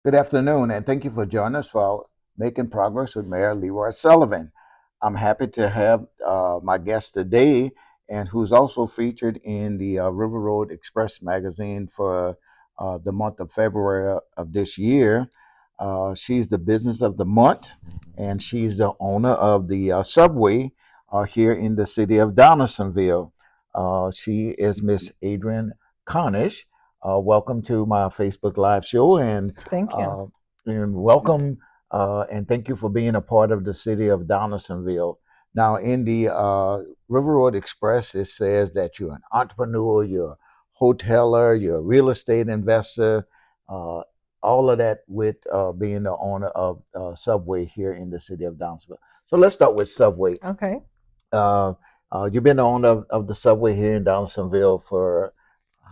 Good afternoon, and thank you for joining us for Making Progress with Mayor Leroy Sullivan. I'm happy to have my guest today, and who's also featured in the River Road Express magazine for the month of February of this year. She's the business of the month, and she's the owner of the Subway here in the city of Donaldsonville. She is Miss Adrian Cornish. Welcome to my Facebook Live show, Thank you. uh, and welcome and thank you for being a part of the city of Donaldsonville. Now, in the River Road Express, it says that you're an entrepreneur, you're a hoteler, you're a real estate investor, uh, all of that with being the owner of Subway here in the city of Donaldsonville. So let's start with Subway. Okay. Uh, you've been the owner of the Subway here in Donaldsonville for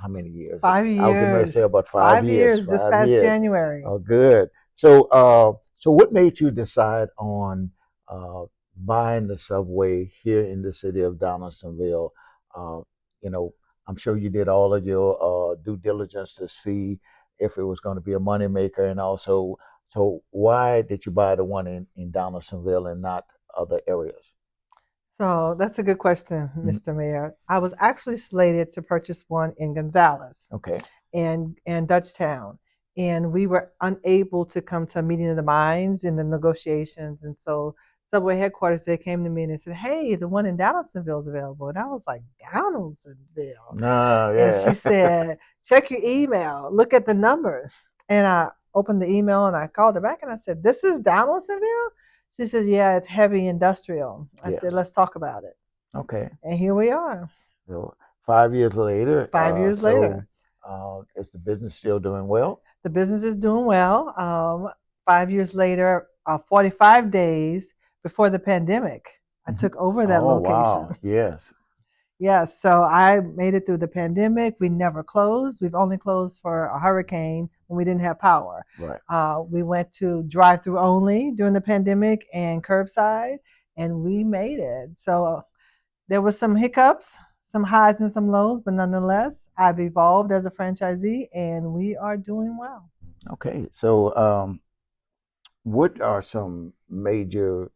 how many years? Five I was getting ready to say years. about 5 years. 5 years this 5 years. past January. Oh, good. So what made you decide on uh, buying the Subway here in the city of Donaldsonville? Uh, you know, I'm sure you did all of your due diligence to see if it was going to be a moneymaker, and also, so why did you buy the one in Donaldsonville and not other areas? So that's a good question, Mhm. Mr. Mayor. I was actually slated to purchase one in Gonzales Okay. and Dutchtown. And we were unable to come to a meeting of the minds in the negotiations. And so Subway headquarters, they came to me and they said, "Hey, the one in Donaldsonville is available." And I was like, "Donaldsonville?" Ah, And she yeah. said, "Check your email, look at the numbers." And I opened the email and I called her back and I said, "This is Donaldsonville?" She said, "Yeah, it's heavy industrial." I said, Yes. "Let's talk about it." Okay. And here we are, So 5 years later, 5 years later. is the business still doing well? The business is doing well. 5 years later, 45 days before the pandemic, I Hmm. took over that Oh, location. wow. Yes. Yes, so I made it through the pandemic. We never closed. We've only closed for a hurricane when we didn't have power. Right. We went to drive through only during the pandemic and curbside, and we made it. So there were some hiccups, some highs and some lows, but nonetheless, I've evolved as a franchisee, and we are doing well. Okay. So, what are some major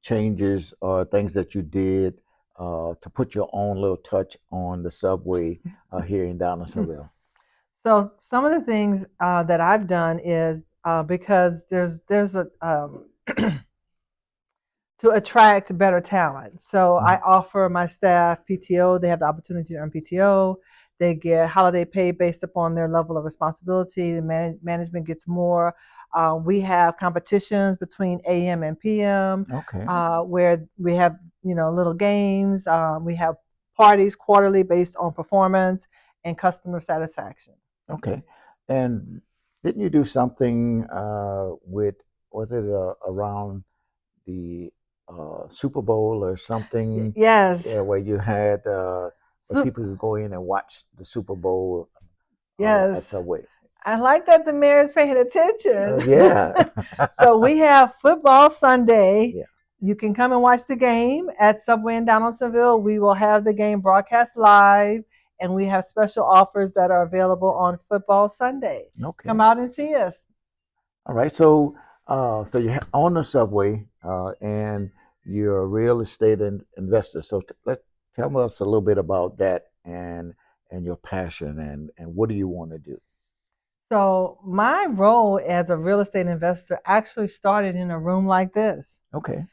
changes or things that you did to put your own little touch on the subway here in Donaldsonville? So some of the things that I've done is because there's a to attract better talent. So I Mhm. offer my staff PTO. They have the opportunity to earn PTO. They get holiday pay based upon their level of responsibility. The management gets more. We have competitions between AM and PM Okay. where we have little games. We have parties quarterly based on performance and customer satisfaction. Okay. And didn't you do something with, was it around the Super Bowl or something, Yes. yeah, where you had where So, people could go in and watch the Super Bowl at yes. Subway. I like that the mayor is paying attention. Yeah. So we have football Sunday. Yeah. You can come and watch the game at Subway in Donaldsonville. We will have the game broadcast live, and we have special offers that are available on football Sunday. Come Okay. out and see us. All right. So you own the Subway, and you're a real estate investor. So tell us a little bit about that and your passion and what do you want to do? So my role as a real estate investor actually started in a room like this. Okay.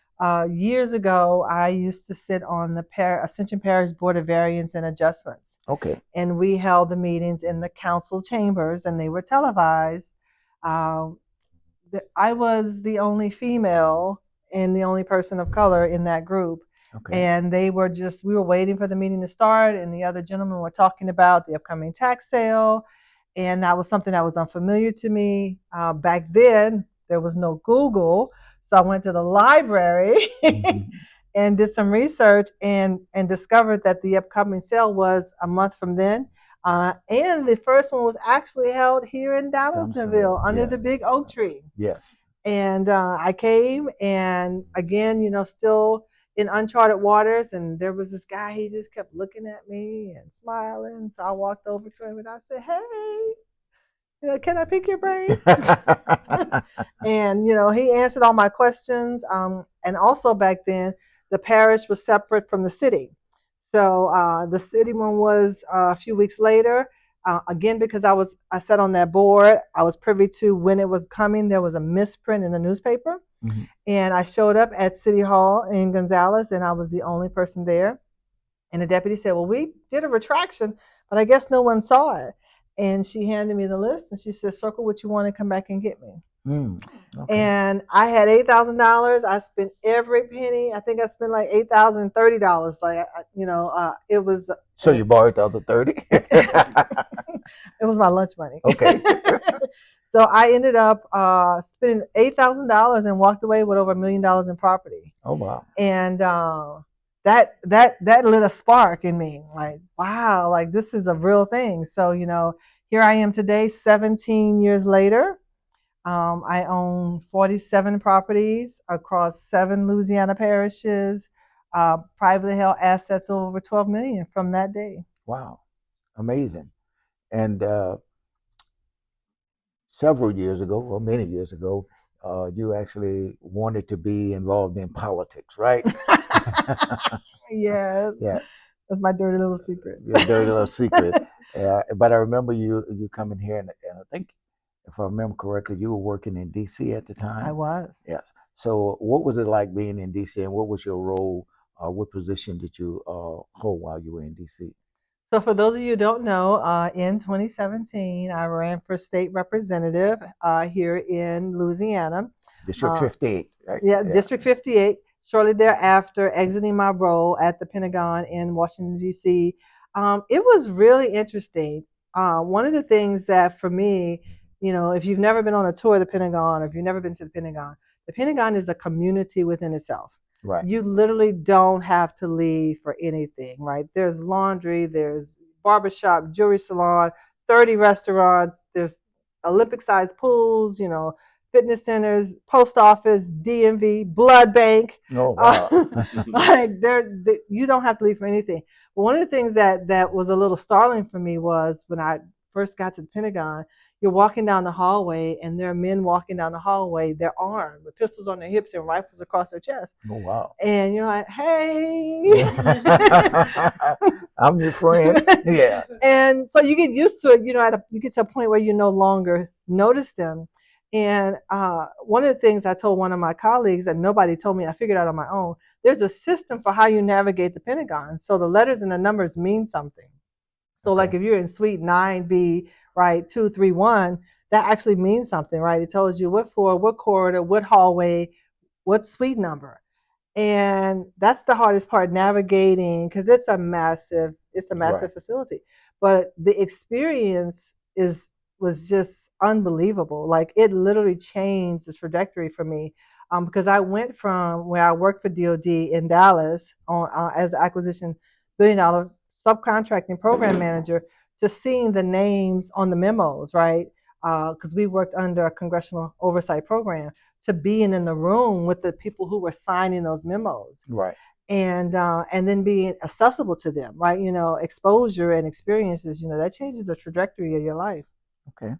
Years ago, I used to sit on the Ascension Parish Board of Variance and Adjustments, Okay. and we held the meetings in the council chambers, and they were televised. Um, I was the only female and the only person of color in that group. Okay. And we were waiting for the meeting to start, and the other gentlemen were talking about the upcoming tax sale. And that was something that was unfamiliar to me. Back then, there was no Google. So I went to the library Hmm. and did some research and discovered that the upcoming sale was a month from then. And the first one was actually held here in Thompsonville. Donaldsonville under the Yes. big oak tree. Yes. And I came, and again, still in uncharted waters. And there was this guy, he just kept looking at me and smiling. So I walked over to him and I said, "Hey." Can I pick your brain? And he answered all my questions. And also back then, the parish was separate from the city. So the city one was a few weeks later. Again, because I sat on that board, I was privy to when it was coming. There was a misprint in the newspaper, Mhm. and I showed up at City Hall in Gonzales, and I was the only person there. And the deputy said, "Well, we did a retraction, but I guess no one saw it." And she handed me the list, and she said, "Circle what you want and come back and get me." Mm, okay. And I had $8,000. I spent every penny. I think I spent like $8,030. Like it was So an you borrowed the other 30? it was my lunch money. Okay. So I ended up spending $8,000 and walked away with over $1 million in property. Oh, wow. And that lit a spark in me. Like, wow, like this is a real thing. So here I am today, 17 years later. I own 47 properties across 7 Louisiana parishes, privately held assets over 12 million from that day. Wow. Amazing. And several years ago, or many years ago, you actually wanted to be involved in politics, right? Yes, Yes, that's my dirty little secret. your dirty little secret. But I remember you coming here, and I think, if I remember correctly, you were working in D.C. at the I time. was. Yes. So, what was it like being in D.C., and what was your role? What position did you hold while you were in D.C.? So, for those of you who don't know, in 2017, I ran for state representative here in Louisiana. District Uh, 58, right? yeah, Yes. District 58. Shortly thereafter, exiting my role at the Pentagon in Washington, D.C., it was really interesting. One of the things that for me, if you've never been on a tour of the Pentagon or if you've never been to the Pentagon is a community within itself. Right. You literally don't have to leave for anything, right? There's laundry, there's barbershop, jewelry salon, 30 restaurants, there's Olympic sized pools, fitness centers, post office, DMV, blood bank. Oh, wow. Like you don't have to leave for anything. But one of the things that was a little startling for me was when I first got to the Pentagon. You're walking down the hallway, and there are men walking down the hallway. They're armed with pistols on their hips and rifles across their chest, Oh, wow. and you're like, "Hey." I'm your friend. Yeah. And so you get used to it. You get to a point where you no longer notice them. And one of the things I told one of my colleagues that nobody told me, I figured out on my own. There's a system for how you navigate the Pentagon. So the letters and the numbers mean something. So like Okay. if you're in suite 9B, right, 231, that actually means something, right? It tells you what floor, what corridor, what hallway, what suite number. And that's the hardest part, navigating, because it's a massive Right. facility. But the experience is was just unbelievable. Like it literally changed the trajectory for me, because I went from where I worked for DoD in Dallas as acquisition $1 billion subcontracting program manager to seeing the names on the memos, right? Because we worked under a congressional oversight program, to being in the room with the people who were signing those memos, Right. and then being accessible to them, right? Exposure and experiences, that changes the trajectory of your life. Okay.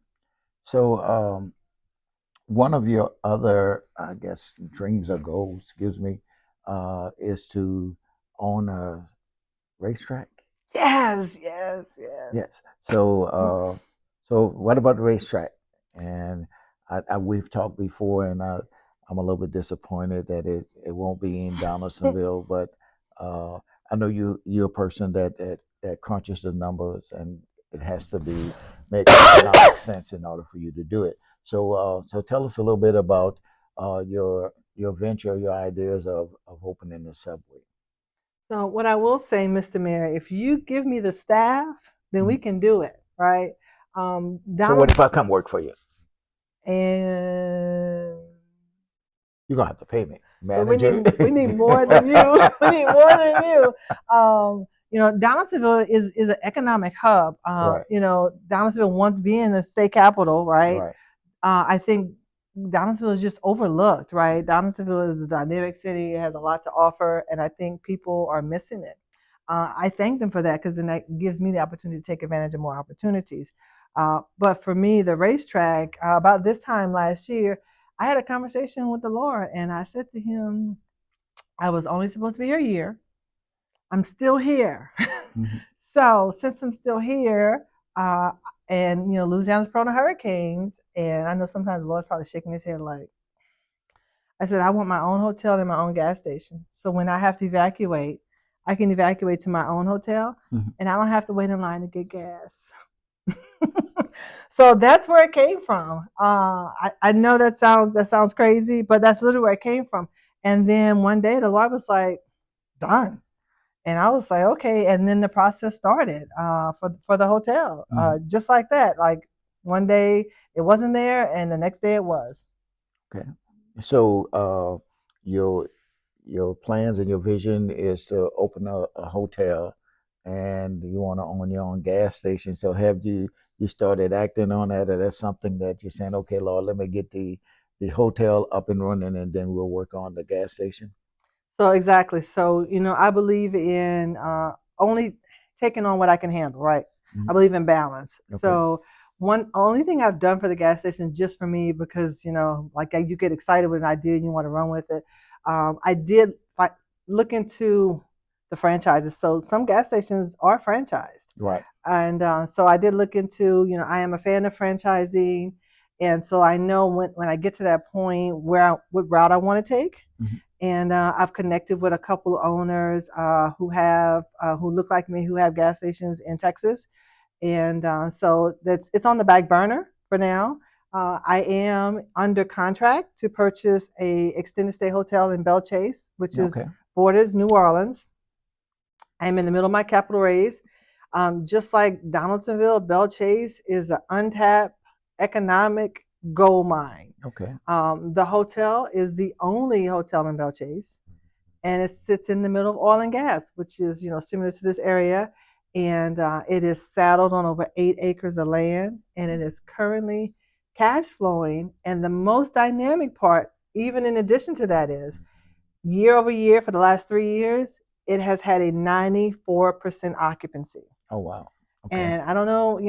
So, one of your other, I guess, dreams or goals, excuse me, is to own a racetrack. Yes, yes, yes. Yes. So what about the racetrack? And we've talked before, and I'm a little bit disappointed that it won't be in Donaldsonville, but uh, I know you're a person that crunches the numbers, and it has to be make economic sense in order for you to do it. So tell us a little bit about your venture, your ideas of opening the subway. So what I will say, Mr. Mayor, if you give me the staff, then we Mhm. can do it, right? So what Donald if I come work for you? and You're gonna have to pay me, but we manager. need we need more than you. We need more than you. Donaldsonville is an economic hub. Right, Donaldsonville once being the state capital, right? right, I think Donaldsonville is just overlooked, right? Donaldsonville is a dynamic city. It has a lot to offer, and I think people are missing it. I thank them for that, because then that gives me the opportunity to take advantage of more opportunities. But for me, the racetrack, about this time last year, I had a conversation with the Lord, and I said to him, I was only supposed to be here a year. I'm still here. Mhm. So since I'm still here, uh, and Louisiana's prone to hurricanes, and I know sometimes the Lord's probably shaking his head like, I said I want my own hotel and my own gas station. So when I have to evacuate, I can evacuate to my own hotel, Mhm. and I don't have to wait in line to get gas. So that's where it came from. I know that sounds crazy, but that's literally where it came from. And then one day the Lord was like, "Done." And I was like, okay. And then the process started for the hotel, Mhm. just like that. Like one day it wasn't there, and the next day it was. Okay. So your your plans and your vision is to open a hotel, and you want to own your own gas station. So have you started acting on that, or that's something that you're saying, okay, Lord, let me get the hotel up and running, and then we'll work on the gas station. So exactly. So I believe in only taking on what I can handle. Right. I Mhm. believe in balance. Okay. So one only thing I've done for the gas station just for me because like you get excited with an idea and you want to run with it. I did look into the franchises. So some gas stations are franchised, Right. and so I did look into. I am a fan of franchising, and so I know when I get to that point what route I want to take, Mhm. and I've connected with a couple of owners who look like me who have gas stations in Texas, and so it's on the back burner for now. I am under contract to purchase a extended stay hotel in Belle Chase, which is Okay. borders New Orleans. I'm in the middle of my capital raise. Just like Donaldsonville, Belle Chase is an untapped economic gold mine. Okay. The hotel is the only hotel in Belle Chase, and it sits in the middle of oil and gas, which is similar to this area, and it is saddled on over 8 acres of land, and it is currently cash flowing. And the most dynamic part, even in addition to that, is year over year for the last 3 years, it has had a 94% occupancy. Oh wow. Okay. And I don't know,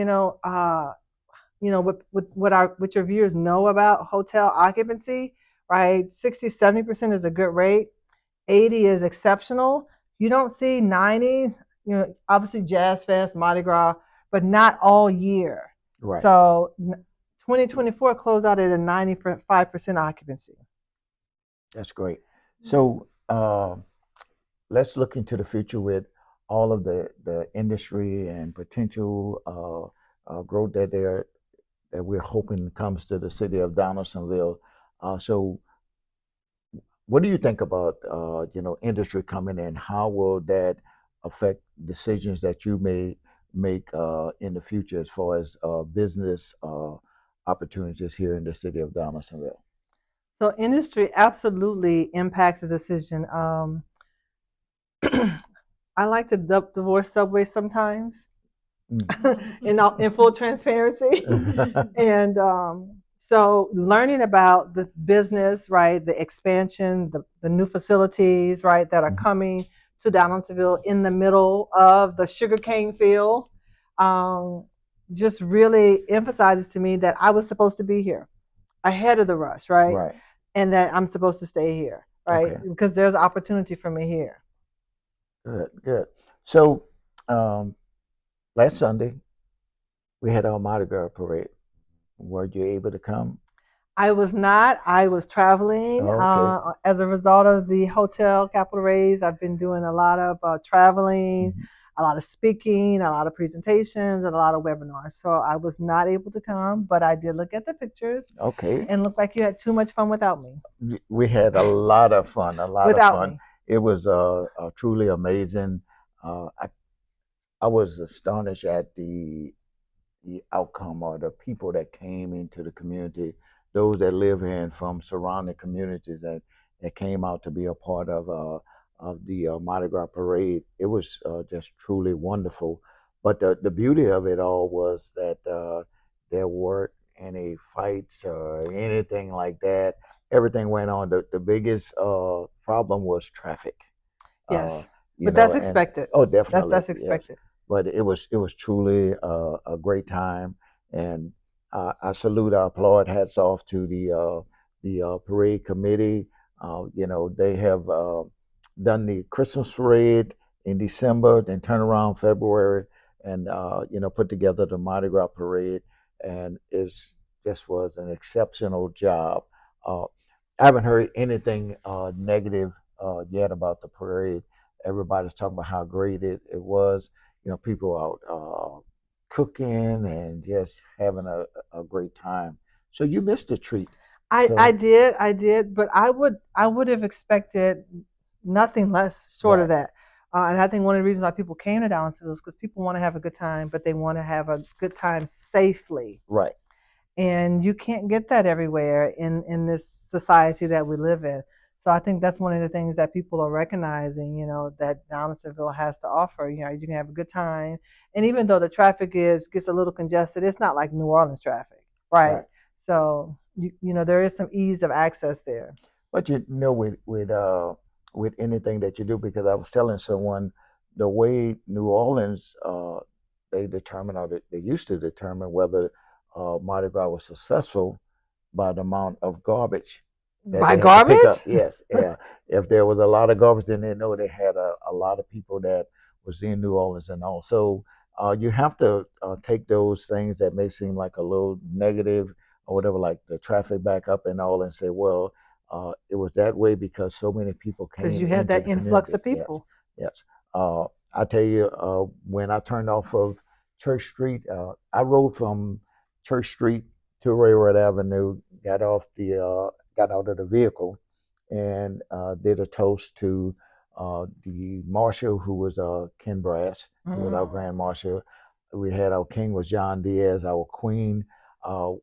what your viewers know about hotel occupancy, right? 60, 70% is a good rate. 80 is exceptional. You don't see 90, obviously Jazz Fest, Mardi Gras, but not all year. Right. So 2024 closed out at a 95% occupancy. That's great. So let's look into the future with all of the industry and potential growth that we're hoping comes to the city of Donaldsonville. So, what do you think about industry coming in? How will that affect decisions that you may make in the future as far as business opportunities here in the city of Donaldsonville? So industry absolutely impacts the decision. I like to divorce Subway sometimes, Mm. in full transparency. And so learning about the business, right, the expansion, the new facilities, right, that are Mhm. coming to Donaldsonville in the middle of the sugarcane field, um, just really emphasizes to me that I was supposed to be here ahead of the rush, right, Right. and that I'm supposed to stay here, right, Okay. because there's opportunity for me here. Good. Good. So, um, last Sunday we had our Mardi Gras parade. Were you able to come? I was not. I was traveling Oh, okay. as a result of the hotel capital raise. I've been doing a lot of traveling, Mhm. a lot of speaking, a lot of presentations, and a lot of webinars. So I was not able to come, but I did look at the pictures Okay. and looked like you had too much fun without me. We had a lot of fun. A lot of Without fun. me. It was truly amazing. Uh, I I was astonished at the outcome or the people that came into the community, those that live here and from surrounding communities that came out to be a part of the Mardi Gras parade. It was just truly wonderful. But the beauty of it all was that there weren't any fights or anything like that. Everything went on. The biggest problem was traffic. Uh, Yes, but that's and expected. oh, That's definitely, that's yes. expected. But it was truly a great time, And I salute, I applaud, hats off to the parade committee. They have done the Christmas parade in December, then turn around February, and put together the Mardi Gras parade, and it's just was an exceptional job. Uh, I haven't heard anything negative yet about the parade. Everybody's talking about how great it was. People out cooking and just having a great time. So you missed a treat. I So did, but I would have expected nothing less short of right, that. And I think one of the reasons why people came to Dallasville is because people want to have a good time, but they want to have a good time safely. right, And you can't get that everywhere in this society that we live in. So I think that's one of the things that people are recognizing, that Donaldsonville has to offer. You can have a good time, and even though the traffic is gets a little congested, it's not like New Orleans traffic, right? right. So there is some ease of access there. But with anything that you do, because I was telling someone the way New Orleans they determine, or they used to determine whether Mardi Gras was successful by the amount of garbage that By they had to pick up. garbage? Yes, yeah. If there was a lot of garbage, then they know they had a lot of people that was in New Orleans and all. So you have to take those things that may seem like a little negative or whatever, like the traffic back up and all, and say, well, it was that way because so many people Because came you had into that the influx community. of Yes, people. yes. I tell you, when I turned off of Church Street, I rode from Church Street to Railroad Avenue, got out of the vehicle, and did a toast to the marshal who was Ken Brass, who was our Mm. grand marshal. We had our king was John Diaz. Our queen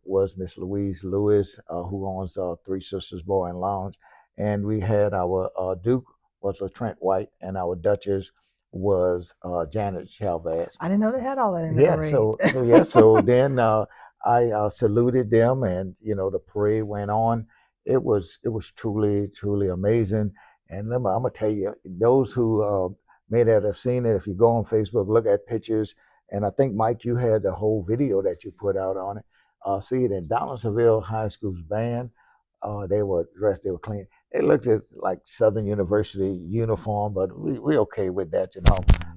was Miss Louise Lewis, who owns Three Sisters Bar and Lounge, and we had our duke was LaTrent White, and our duchess was Janet Chavez. I didn't know they had all that in the Yeah, parade. so then I saluted them, and the parade went on. It was truly amazing. And I'm gonna tell you, those who may not have seen it, if you go on Facebook, look at pictures, and I think Mike, you had the whole video that you put out on it. See it in Donaldsonville High School's band. They were dressed, they were clean. It looked like Southern University uniform, but we okay with that.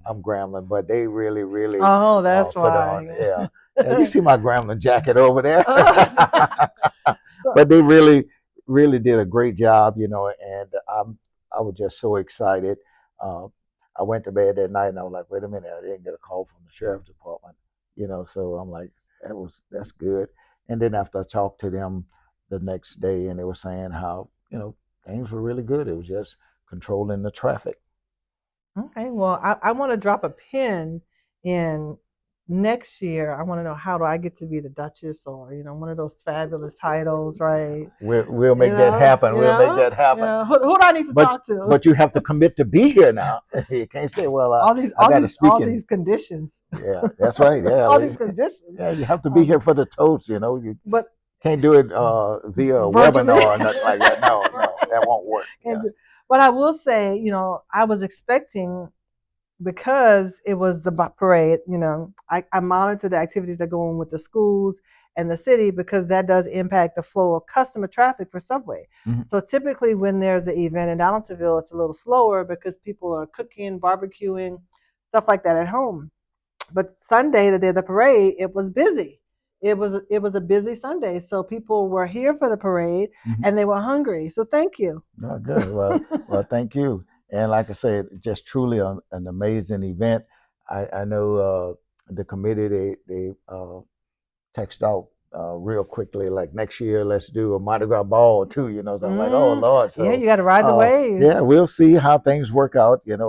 I'm Grambling, but they really Oh, that's put on. why. Yeah, yeah. You see my Grambling jacket over there, So, but they really did a great job. And I was just so excited. Uh, I went to bed that night and I was like, wait a minute, I didn't get a call from the sheriff's department. So I'm like, that's good. And then after I talked to them the next day, and they were saying how things were really good. It was just controlling the traffic. okay, well, I want to drop a pin in next year. I want to know, how do I get to be the Duchess, or one of those fabulous titles, right? We'll make that happen. We'll make that happen. Who do I need to But talk to? but you have to commit to be here now. You can't say, well, all these, I all got to these, speak all in. these conditions. Yeah, that's right. Yeah, All these conditions. yeah, you have to be Um, here for the toast. You but can't do it via a virtually. webinar or nothing like that. No, no, that Virtually. won't work. And Yes. but I will say, I was expecting, because it was the parade, I monitor the activities that go on with the schools and the city, because that does impact the flow of customer traffic for Subway. Mhm. So typically when there's an event in Donaldsonville, it's a little slower because people are cooking, barbecuing, stuff like that at home. But Sunday, the day of the parade, it was busy. It was a busy Sunday, so people were here for the parade Mhm. and they were hungry. So thank you. Oh, good. Well, thank you. And like I said, just truly an amazing event. I know the committee they text out real quickly, like next year, let's do a Mardi Gras ball too. So I'm like, oh Mm, Lord. yeah, So you got to ride the wave. yeah, we'll see how things work out. And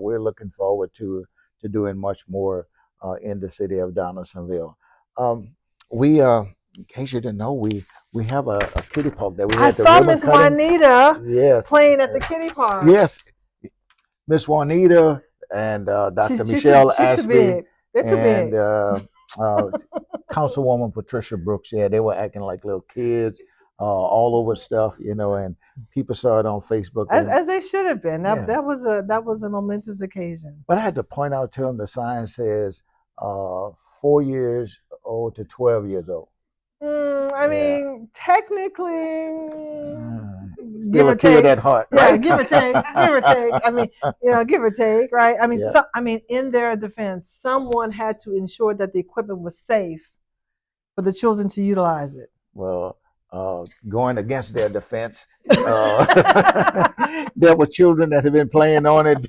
we're looking forward to doing much more in the city of Donaldsonville. Um, we, in case you didn't know, we have a kiddie park that we I had the saw ribbon Miss cutting. Juanita Yes, playing at the kitty park. yes, Miss Juanita and Dr. She's too Michelle she's too Ashby big. They're too and big. uh, Councilwoman Patricia Brooks. Yeah, they were acting like little kids, all over stuff. And people saw it on Facebook, As and as they should have been. That yeah. that was a momentous occasion. But I had to point out to them the sign says uh, 4 years old to 12 years old. I Yeah. mean, technically, give Still a or kid take. at heart, Yeah, right? give or take, give or take. I mean, give or take, right? I mean, Yeah. in their defense, someone had to ensure that the equipment was safe for the children to utilize it. Well, going against their defense, uh, there were children that had been playing on it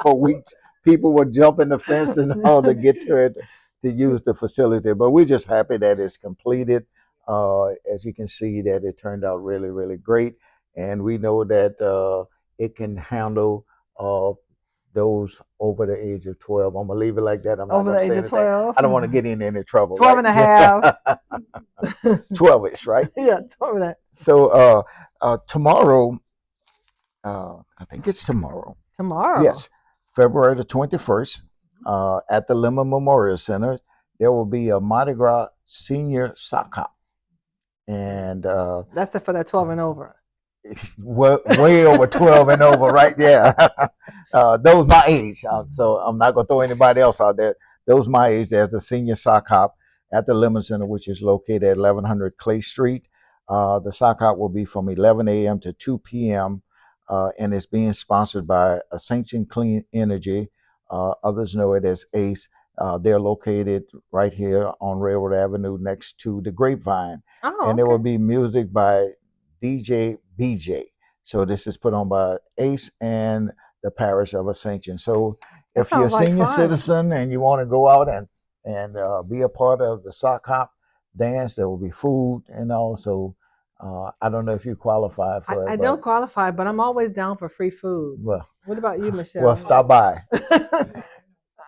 for weeks. People were jumping the fence and all to get to it to use the facility. But we're just happy that it's completed. As you can see, that it turned out really, really great, and we know that it can handle uh, those over the age of 12. I'm gonna leave it like that. I'm not Over gonna the age say of anything. 12, I don't want to get in any trouble, 12 right? and a half. 12ish, right? Yeah, over that. So tomorrow, I think it's tomorrow. Tomorrow. Yes, February the 21st, at the Lima Memorial Center, there will be a Mardi Gras senior sock hop, and That's it for that 12 and over. way over 12 and over, right? Yeah. Those my age. So I'm not going to throw anybody else out there. Those my age. There's a senior sock hop at the Lemon Center, which is located at 1100 Clay Street. The sock hop will be from 11 a.m. to 2 p.m. And it's being sponsored by Ascension Clean Energy. Others know it as ACE. They're located right here on Railroad Avenue next to the Grapevine. Oh, And there okay. will be music by DJ BJ. So this is put on by ACE and the Parish of Ascension. So That if you're a sounds like senior fun. citizen and you want to go out and be a part of the sock hop dance, there will be food and also I don't know if you qualify for I it, but don't qualify, but I'm always down for free food. well, What about you, well, Michelle? stop by.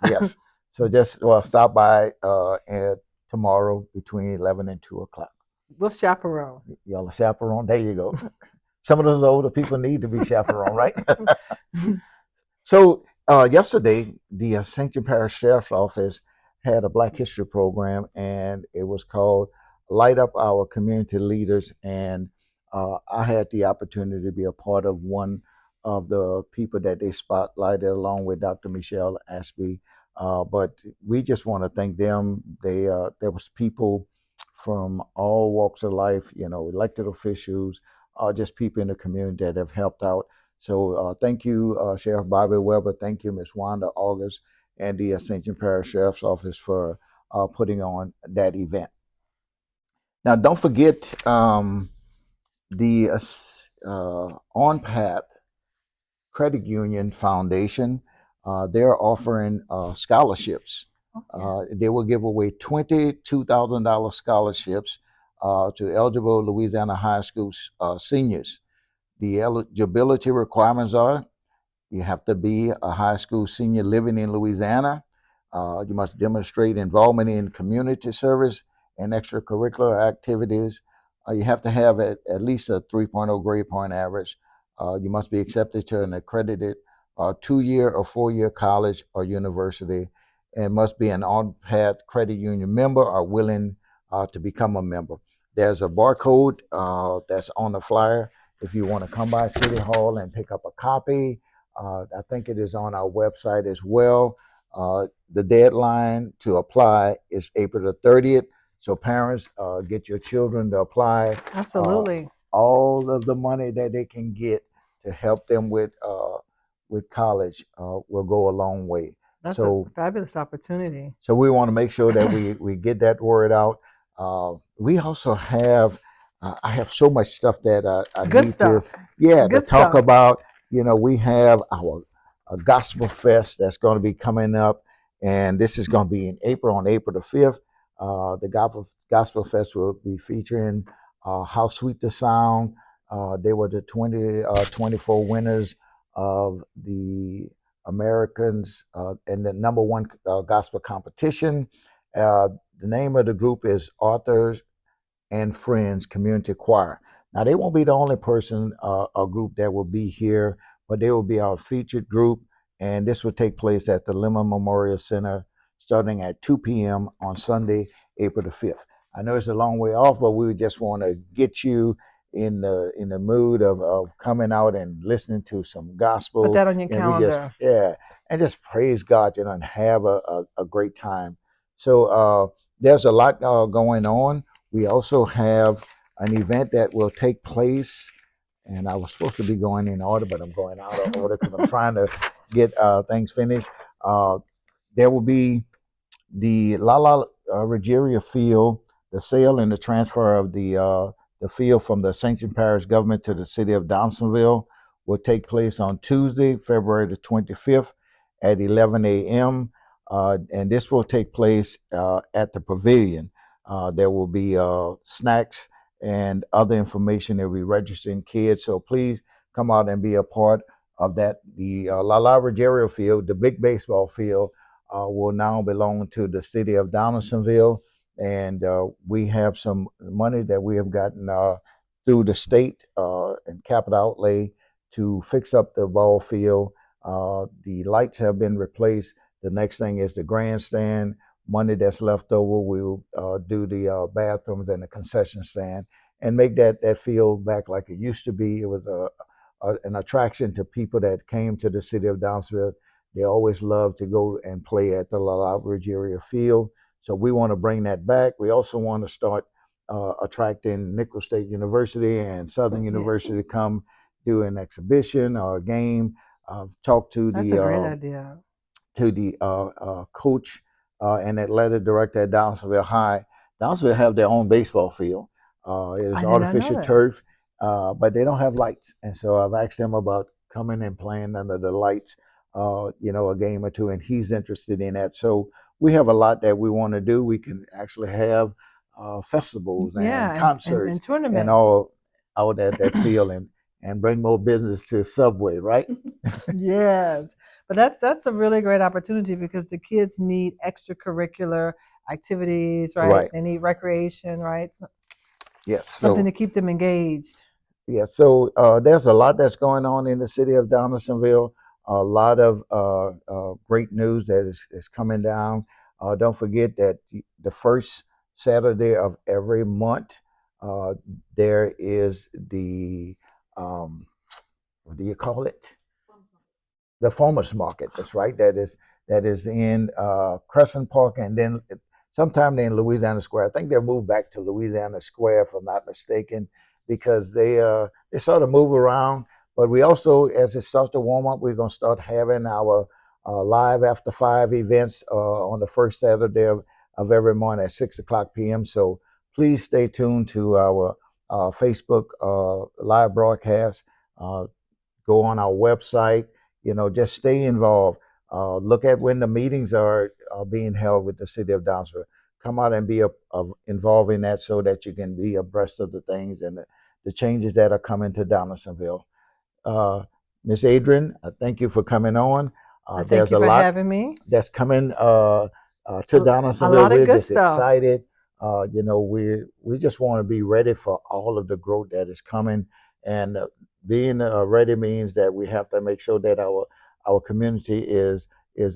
Yes. So just stop by at tomorrow between 11 and 2 o'clock. We'll chaperone. Y'all a chaperone. There you go. Some of those older people need to be chaperoned, right? So yesterday, the St. John Parish Sheriff's Office had a Black History program, and it was called "Light Up Our Community Leaders." And I had the opportunity to be a part of one of the people that they spotlighted, along with Dr. Michelle Ashby. But we just want to thank them. There was people from all walks of life, elected officials, just people in the community that have helped out. So thank you, Sheriff Bobby Weber. Thank you, Ms. Wanda August, and the St. John Parish Sheriff's Office for putting on that event. Now, don't forget the On Path Credit Union Foundation. They're offering scholarships. Oh, yeah. They will give away $22,000 scholarships to eligible Louisiana high school seniors. The eligibility requirements are: you have to be a high school senior living in Louisiana. You must demonstrate involvement in community service and extracurricular activities. You have to have at least a 3.0 grade point average. You must be accepted to an accredited 2 year or 4 year college or university, and must be an on path credit union member or willing to become a member. There's a barcode that's on the flyer if you want to come by City Hall and pick up a copy. I think it is on our website as well. The deadline to apply is April the 30th. So parents, get your children to apply. Uh, Absolutely. all of the money that they can get to help them with college will go a long way. That's a So fabulous opportunity. so we want to make sure that we get that word out. We also have I have so much stuff that I Good need to stuff. to Good talk stuff. about. We have our gospel fest that's going to be coming up, and this is going to be in April, on April the 5th. The gospel fest will be featuring How Sweet the Sound. They were the 2024 winners of the Americans in the number one gospel competition. Uh, the name of the group is Authors and Friends Community Choir. Now, they won't be the only person or group that will be here, but they will be our featured group. And this will take place at the Lemon Memorial Center starting at 2 p.m. on Sunday, April the 5th. I know it's a long way off, but we just want to get you in the mood of coming out and listening to some Put gospel. that on your And we just, calendar. yeah, and just praise God, and have a great time. So there's a lot going on. We also have an event that will take place, and I was supposed to be going in order, but I'm going out of order because I'm trying to get things finished. Uh, there will be the La Regeria field, the sale and the transfer of the field from the Ascension Parish government to the city of Donaldsonville will take place on Tuesday, February the 25th at 11 a.m. And this will take place at the pavilion. There will be snacks and other information. There will be registering kids. So please come out and be a part of that. The La Regeria field, the big baseball field, will now belong to the city of Donaldsonville. And we have some money that we have gotten through the state and capital outlay to fix up the ball field. The lights have been replaced. The next thing is the grandstand. Money that's left over, we'll do the bathrooms and the concession stand and make that field back like it used to be. It was an attraction to people that came to the city of Donaldsonville. They always love to go and play at the La Ridge area field. So we want to bring that back. We also want to start attracting Nicholls State University and Southern Yeah, University to come do an exhibition or a game. Talk that's a great idea. to the coach and athletic director at Downsville High. Downsville have their own baseball field. It is I did not know artificial that. turf, but they don't have lights. And so I've asked him about coming and playing under the lights, a game or two, and he's interested in that. So we have a lot that we want to do. We can actually have festivals and Yeah, and, concerts and and tournaments. all out at that field and bring more business to Subway, right? Yes, but that's a really great opportunity because the kids need extracurricular activities, right? Right. They need recreation, right? Yes. Something So to keep them engaged. yeah, so there's a lot that's going on in the city of Donaldsonville. A lot of great news that is coming down. Don't forget that the first Saturday of every month, uh, there is the what do you call it? The farmers market. That's right. That is in Crescent Park, and then sometime in Louisiana Square. I think they'll move back to Louisiana Square, if I'm not mistaken, because they sort of move around. But we also, as it starts to warm up, we're gonna start having our live after five events on the first Saturday of every month at 6 o'clock p.m. So please stay tuned to our Facebook live broadcast. Uh, Go on our website, just stay involved. Look at when the meetings are being held with the city of Downsville. Come out and be involved in that so that you can be abreast of the things and the changes that are coming to Donaldsonville. Uh, Miss Adrian, thank you for coming on. I thank There's you a for lot having me. that's coming to A Donaldsonville. lot of We're good just stuff. excited. We just want to be ready for all of the growth that is coming, and being ready means that we have to make sure that our community is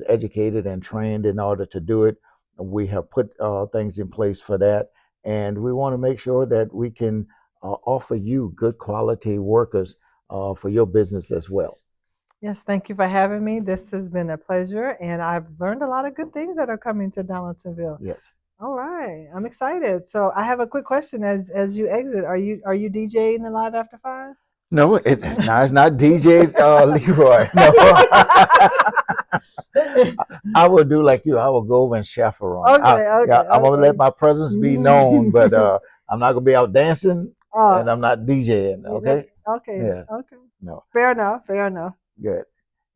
educated and trained in order to do it. We have put things in place for that, and we want to make sure that we can offer you good quality workers for your business as well. Yes, thank you for having me. This has been a pleasure, and I've learned a lot of good things that are coming to Donaldsonville. Yes. All right, I'm excited. So I have a quick question as you exit. Are you DJing the live after five? No, it's not DJ's Leroy. No, I will do like you. I will go over and chaperone. Okay, Yeah, okay, I'm gonna let okay. my presence be known, but I'm not gonna be out dancing, uh, and I'm not DJing. that's Okay? okay. Yeah. Okay. No. Fair enough. Fair enough. Good.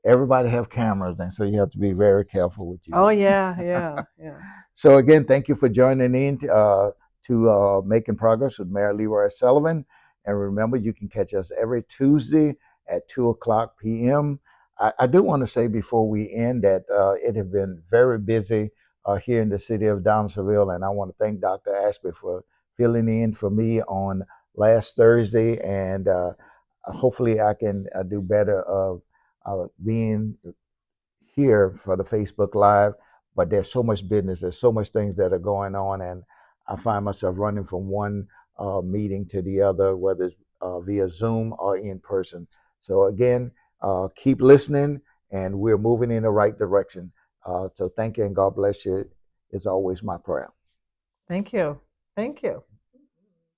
Everybody have cameras, and so you have to be very careful what you Oh do. yeah, yeah, yeah. So again, thank you for joining in to Making Progress with Mayor Leroy Sullivan. And remember, you can catch us every Tuesday at 2 o'clock p.m. I do want to say before we end that it has been very busy here in the city of Donaldsonville, and I want to thank Dr. Ashby for filling in for me on last Thursday, and hopefully I can do better of being here for the Facebook Live, but there's so much business, there's so much things that are going on, and I find myself running from one meeting to the other, whether it's via Zoom or in person. So again, keep listening, and we're moving in the right direction. So thank you, and God bless you. Is always my prayer. Thank you. Thank you.